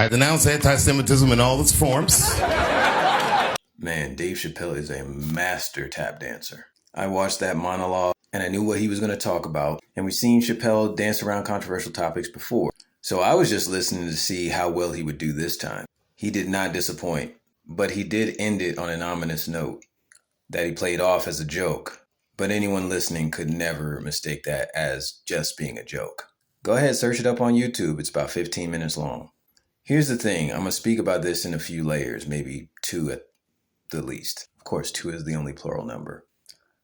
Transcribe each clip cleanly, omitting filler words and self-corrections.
I denounce anti-Semitism in all its forms. Man, Dave Chappelle is a master tap dancer. I watched that monologue and I knew what he was going to talk about. And we've seen Chappelle dance around controversial topics before. So I was just listening to see how well he would do this time. He did not disappoint, but he did end it on an ominous note that he played off as a joke. But anyone listening could never mistake that as just being a joke. Go ahead, search it up on YouTube. It's about 15 minutes long. Here's the thing. I'm going to speak about this in a few layers, maybe 2 at the least. Of course, 2 is the only plural number.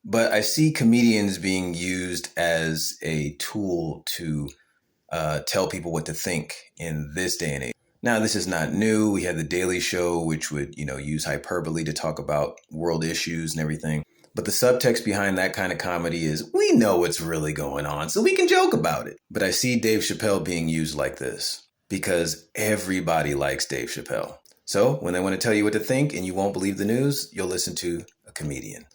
But I see comedians being used as a tool to tell people what to think in this day and age. Now, this is not new. We had The Daily Show, which would, use hyperbole to talk about world issues and everything. But the subtext behind that kind of comedy is, we know what's really going on, so we can joke about it. But I see Dave Chappelle being used like this because everybody likes Dave Chappelle. So when they want to tell you what to think and you won't believe the news, you'll listen to a comedian.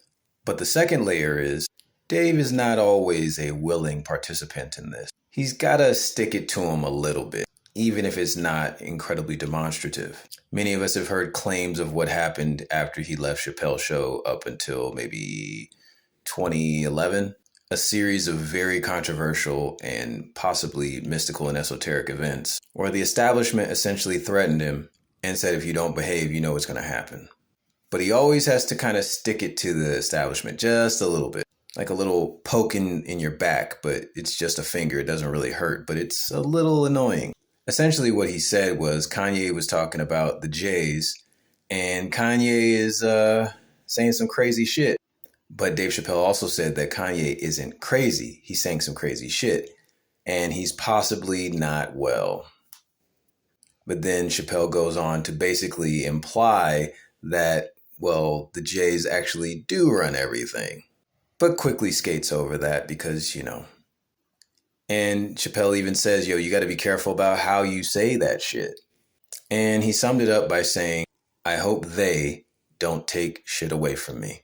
But the second layer is, Dave is not always a willing participant in this. He's got to stick it to him a little bit, even if it's not incredibly demonstrative. Many of us have heard claims of what happened after he left Chappelle's show up until maybe 2011. A series of very controversial and possibly mystical and esoteric events where the establishment essentially threatened him and said, if you don't behave, you know what's going to happen. But he always has to kind of stick it to the establishment just a little bit. Like a little poke in your back, but it's just a finger. It doesn't really hurt, but it's a little annoying. Essentially what he said was Kanye was talking about the Jays, and Kanye is saying some crazy shit. But Dave Chappelle also said that Kanye isn't crazy. He's saying some crazy shit, and he's possibly not well. But then Chappelle goes on to basically imply that, well, the Jays actually do run everything. But quickly skates over that because, And Chappelle even says, you got to be careful about how you say that shit. And he summed it up by saying, I hope they don't take shit away from me.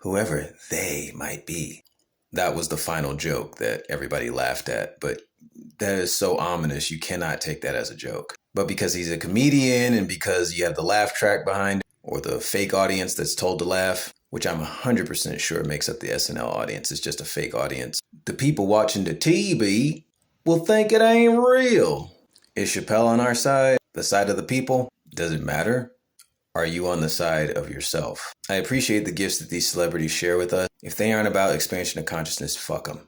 Whoever they might be. That was the final joke that everybody laughed at. But that is so ominous, you cannot take that as a joke. But because he's a comedian and because you have the laugh track behind it, or the fake audience that's told to laugh, which I'm 100% sure makes up the SNL audience. It's just a fake audience. The people watching the TV will think it ain't real. Is Chappelle on our side? The side of the people? Does it matter? Are you on the side of yourself? I appreciate the gifts that these celebrities share with us. If they aren't about expansion of consciousness, fuck them.